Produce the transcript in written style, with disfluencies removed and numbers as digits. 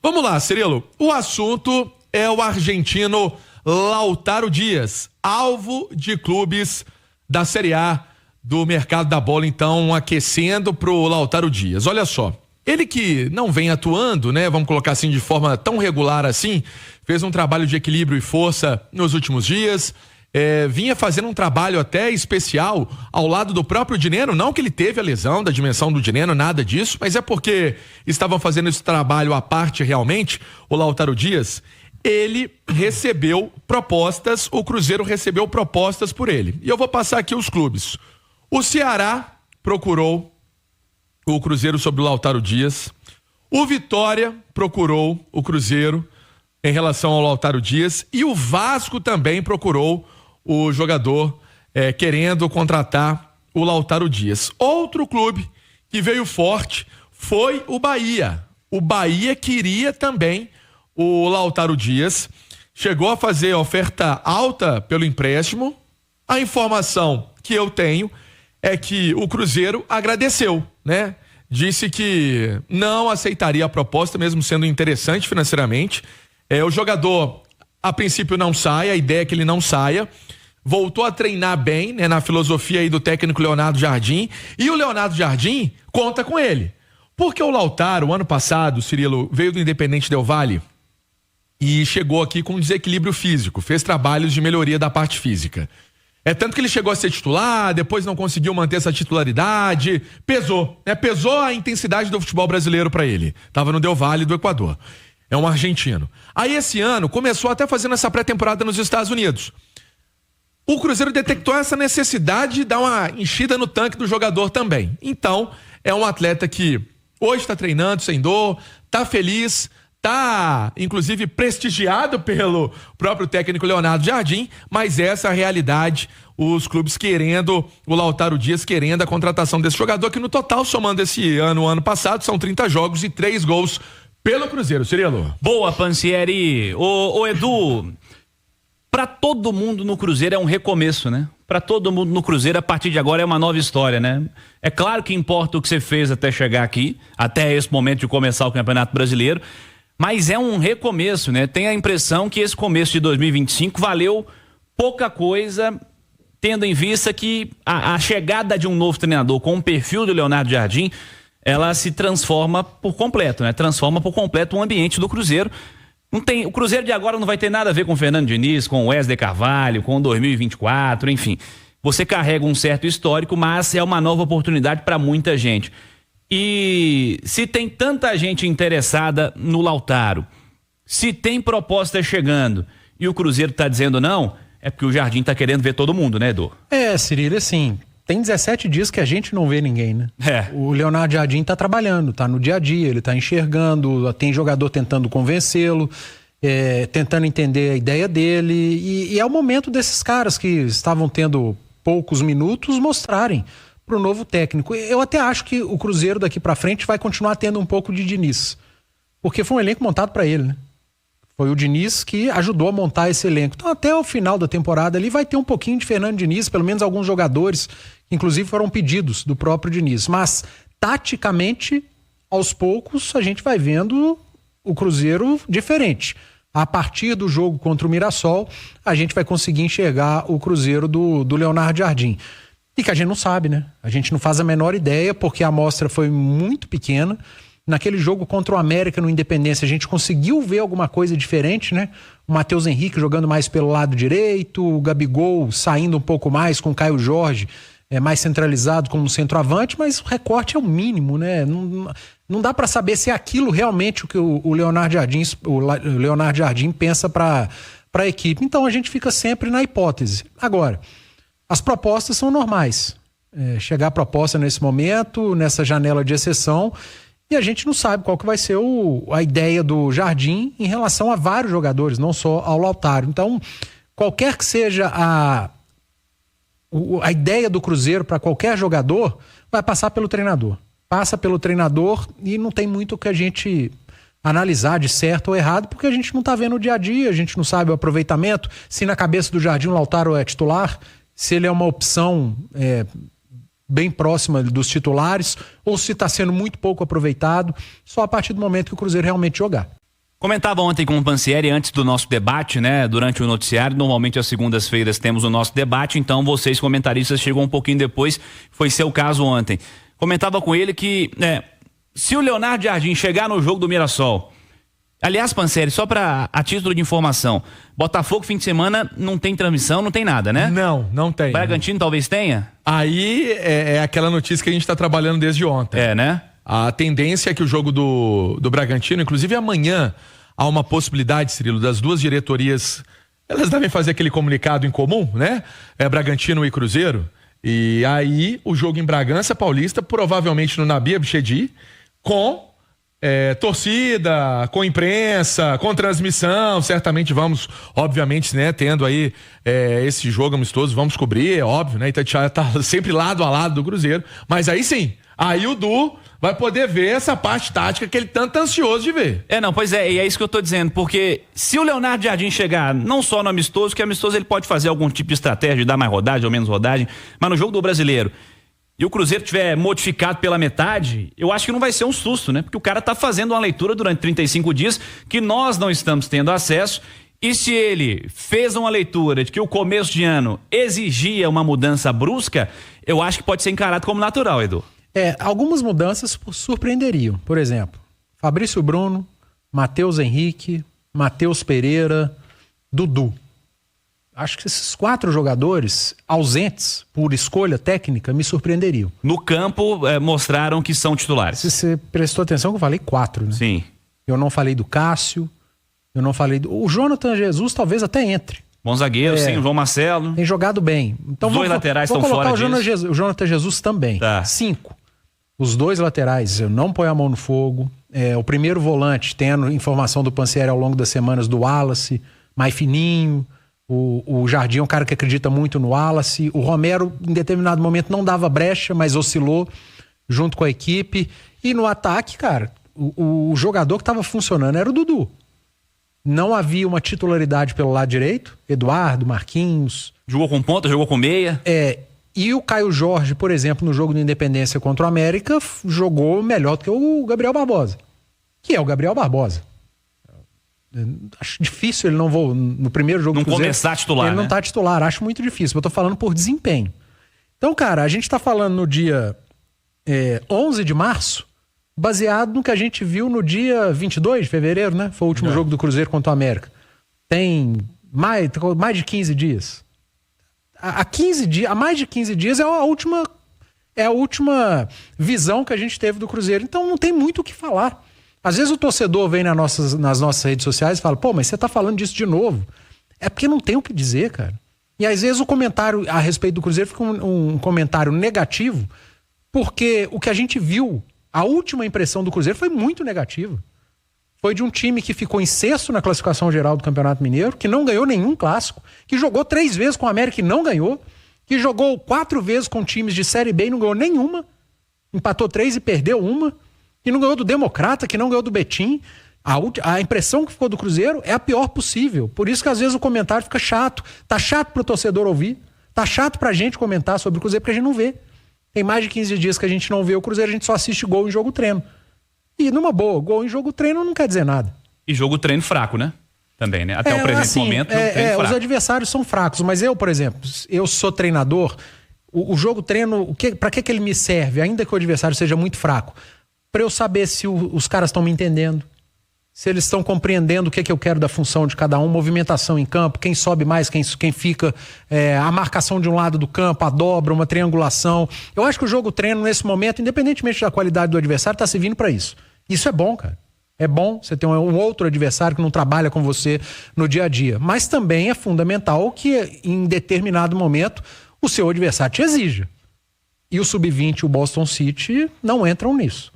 Vamos lá, Cirilo. O assunto é o argentino Lautaro Dias, alvo de clubes da Série A do mercado da bola, então aquecendo pro Lautaro Dias. Olha só, ele que não vem atuando, né, vamos colocar assim, de forma tão regular assim, fez um trabalho de equilíbrio e força nos últimos dias, vinha fazendo um trabalho até especial ao lado do próprio Dineno, não que ele teve a lesão da dimensão do Dineno, nada disso, mas é porque estavam fazendo esse trabalho à parte realmente. O Lautaro Dias, ele recebeu propostas, o Cruzeiro recebeu propostas por ele. E eu vou passar aqui os clubes. O Ceará procurou o Cruzeiro sobre o Lautaro Dias. O Vitória procurou o Cruzeiro em relação ao Lautaro Dias. E o Vasco também procurou o jogador querendo contratar o Lautaro Dias. Outro clube que veio forte foi o Bahia. O Bahia queria também o Lautaro Dias, chegou a fazer oferta alta pelo empréstimo. A informação que eu tenho é que o Cruzeiro agradeceu, né? Disse que não aceitaria a proposta, mesmo sendo interessante financeiramente. O jogador, a princípio, não sai, a ideia é que ele não saia. Voltou a treinar bem, né, na filosofia aí do técnico Leonardo Jardim, e o Leonardo Jardim conta com ele. Porque o Lautaro, ano passado, Cirilo, veio do Independente Del Valle e chegou aqui com desequilíbrio físico, fez trabalhos de melhoria da parte física. Tanto que ele chegou a ser titular, depois não conseguiu manter essa titularidade, pesou, né? Pesou a intensidade do futebol brasileiro para ele. Tava no Del Valle do Equador. É um argentino. Aí esse ano começou até fazendo essa pré-temporada nos Estados Unidos. O Cruzeiro detectou essa necessidade de dar uma enchida no tanque do jogador também. Então, é um atleta que hoje está treinando sem dor, tá feliz, tá inclusive prestigiado pelo próprio técnico Leonardo Jardim, mas essa é a realidade, os clubes querendo, o Lautaro Dias querendo a contratação desse jogador, que no total, somando esse ano, o ano passado, são 30 jogos e 3 gols pelo Cruzeiro. Cirilo. Boa, Pansieri. Ô Edu, pra todo mundo no Cruzeiro é um recomeço, né? Pra todo mundo no Cruzeiro, a partir de agora é uma nova história, né? É claro que importa o que você fez até chegar aqui, até esse momento de começar o Campeonato Brasileiro, mas é um recomeço, né? Tem a impressão que esse começo de 2025 valeu pouca coisa, tendo em vista que a chegada de um novo treinador com o perfil do Leonardo Jardim, ela se transforma por completo, né? Transforma por completo o ambiente do Cruzeiro. O Cruzeiro de agora não vai ter nada a ver com o Fernando Diniz, com o Wesley Carvalho, com o 2024, enfim. Você carrega um certo histórico, mas é uma nova oportunidade para muita gente. E se tem tanta gente interessada no Lautaro, se tem proposta chegando e o Cruzeiro está dizendo não, é porque o Jardim está querendo ver todo mundo, né, Edu? Cirilo, assim, tem 17 dias que a gente não vê ninguém, né? O Leonardo Jardim tá trabalhando, tá no dia a dia, ele tá enxergando, tem jogador tentando convencê-lo, tentando entender a ideia dele, e é o momento desses caras que estavam tendo poucos minutos mostrarem pro novo técnico. Eu até acho que o Cruzeiro daqui pra frente vai continuar tendo um pouco de Diniz, porque foi um elenco montado pra ele, né? Foi o Diniz que ajudou a montar esse elenco. Então até o final da temporada ali vai ter um pouquinho de Fernando Diniz, pelo menos alguns jogadores que inclusive foram pedidos do próprio Diniz. Mas taticamente, aos poucos, a gente vai vendo o Cruzeiro diferente. A partir do jogo contra o Mirassol, a gente vai conseguir enxergar o Cruzeiro do Leonardo Jardim. E que a gente não sabe, né? A gente não faz a menor ideia, porque a amostra foi muito pequena. Naquele jogo contra o América no Independência, a gente conseguiu ver alguma coisa diferente, né? O Matheus Henrique jogando mais pelo lado direito, o Gabigol saindo um pouco mais com o Caio Jorge mais centralizado como centroavante, mas o recorte é o mínimo, né? Não dá para saber se é aquilo realmente o que o Leonardo Jardim pensa para a equipe. Então a gente fica sempre na hipótese. Agora, as propostas são normais. Chegar a proposta nesse momento, nessa janela de exceção, e a gente não sabe qual que vai ser a ideia do Jardim em relação a vários jogadores, não só ao Lautaro. Então, qualquer que seja a ideia do Cruzeiro para qualquer jogador, vai passar pelo treinador. Passa pelo treinador e não tem muito o que a gente analisar de certo ou errado, porque a gente não está vendo o dia a dia, a gente não sabe o aproveitamento, se na cabeça do Jardim o Lautaro é titular, se ele é uma opção bem próxima dos titulares, ou se está sendo muito pouco aproveitado, só a partir do momento que o Cruzeiro realmente jogar. Comentava ontem com o Pansieri antes do nosso debate, né? Durante o noticiário, normalmente às segundas-feiras temos o nosso debate, então vocês comentaristas chegam um pouquinho depois, foi seu caso ontem. Comentava com ele que, se o Leonardo Jardim chegar no jogo do Mirassol, aliás, Pansieri, só a título de informação, Botafogo fim de semana não tem transmissão, não tem nada, né? Não tem. Bragantino talvez tenha? Aí é aquela notícia que a gente está trabalhando desde ontem. Né? A tendência é que o jogo do Bragantino, inclusive amanhã, há uma possibilidade, Cirilo, das duas diretorias, elas devem fazer aquele comunicado em comum, né? Bragantino e Cruzeiro. E aí o jogo em Bragança Paulista, provavelmente no Nabi Abichedi, com torcida, com imprensa, com transmissão. Certamente vamos, obviamente, né, tendo aí esse jogo amistoso, vamos cobrir, é óbvio, né? Itatiaia tá sempre lado a lado do Cruzeiro, mas aí sim, aí o Du vai poder ver essa parte tática que ele tanto tá ansioso de ver. Pois é, e é isso que eu tô dizendo, porque se o Leonardo Jardim chegar não só no amistoso, que amistoso ele pode fazer algum tipo de estratégia, de dar mais rodagem ou menos rodagem, mas no jogo do Brasileiro, e o Cruzeiro tiver modificado pela metade, eu acho que não vai ser um susto, né? Porque o cara tá fazendo uma leitura durante 35 dias que nós não estamos tendo acesso, e se ele fez uma leitura de que o começo de ano exigia uma mudança brusca, eu acho que pode ser encarado como natural, Edu. Algumas mudanças surpreenderiam. Por exemplo, Fabrício Bruno, Matheus Henrique, Matheus Pereira, Dudu. Acho que esses 4 jogadores ausentes por escolha técnica me surpreenderiam. No campo, mostraram que são titulares. Se você prestou atenção que eu falei 4, né? Sim. Eu não falei do Cássio, eu não falei o Jonathan Jesus talvez até entre. Bom zagueiro, sim, o João Marcelo. Tem jogado bem. Então, os dois laterais estão fora disso. O Jonathan Jesus também. Tá. 5. Os 2 laterais, eu não ponho a mão no fogo. O primeiro volante, tendo informação do Pansieri ao longo das semanas do Wallace, mais fininho. O Jardim é um cara que acredita muito no Wallace. O Romero, em determinado momento, não dava brecha, mas oscilou junto com a equipe. E no ataque, cara, o jogador que estava funcionando era o Dudu. Não havia uma titularidade pelo lado direito. Eduardo, Marquinhos. Jogou com ponta, jogou com meia. E o Caio Jorge, por exemplo, no jogo de Independência contra o América, jogou melhor do que o Gabriel Barbosa. Que é o Gabriel Barbosa. Acho difícil ele no primeiro jogo não do Cruzeiro, começar a titular, ele não tá titular, acho muito difícil. Eu tô falando por desempenho. Então, cara, a gente tá falando no dia 11 de março, baseado no que a gente viu no dia 22 de fevereiro, né? Foi o último jogo do Cruzeiro contra o América. Tem mais de 15 dias. Há mais de 15 dias é a última visão que a gente teve do Cruzeiro. Então não tem muito o que falar. Às vezes o torcedor vem nas nossas redes sociais e fala, pô, mas você tá falando disso de novo. É porque não tem o que dizer, cara. E às vezes o comentário a respeito do Cruzeiro fica um comentário negativo, porque o que a gente viu, a última impressão do Cruzeiro foi muito negativa. Foi de um time que ficou em sexto na classificação geral do Campeonato Mineiro, que não ganhou nenhum clássico, que jogou 3 vezes com o América e não ganhou, que jogou 4 vezes com times de Série B e não ganhou nenhuma, empatou 3 e perdeu uma, que não ganhou do Democrata, que não ganhou do Betim. A impressão que ficou do Cruzeiro é a pior possível. Por isso que às vezes o comentário fica chato. Tá chato pro torcedor ouvir, tá chato pra gente comentar sobre o Cruzeiro, porque a gente não vê. Tem mais de 15 dias que a gente não vê o Cruzeiro, a gente só assiste gol em jogo treino. E numa boa, gol em jogo treino não quer dizer nada. E jogo treino fraco, né? Também, né? Até o presente momento, jogo treino fraco. Os adversários são fracos, mas eu, por exemplo, eu sou treinador, o jogo treino, pra que ele me serve, ainda que o adversário seja muito fraco? Pra eu saber se os caras estão me entendendo, se eles estão compreendendo o que eu quero da função de cada um, movimentação em campo, quem sobe mais, quem fica, a marcação de um lado do campo, a dobra, uma triangulação. Eu acho que o jogo treino, nesse momento, independentemente da qualidade do adversário, tá servindo pra isso. Isso é bom, cara. É bom você ter um outro adversário que não trabalha com você no dia a dia. Mas também é fundamental que, em determinado momento, o seu adversário te exija. E o Sub-20 e o Boston City não entram nisso.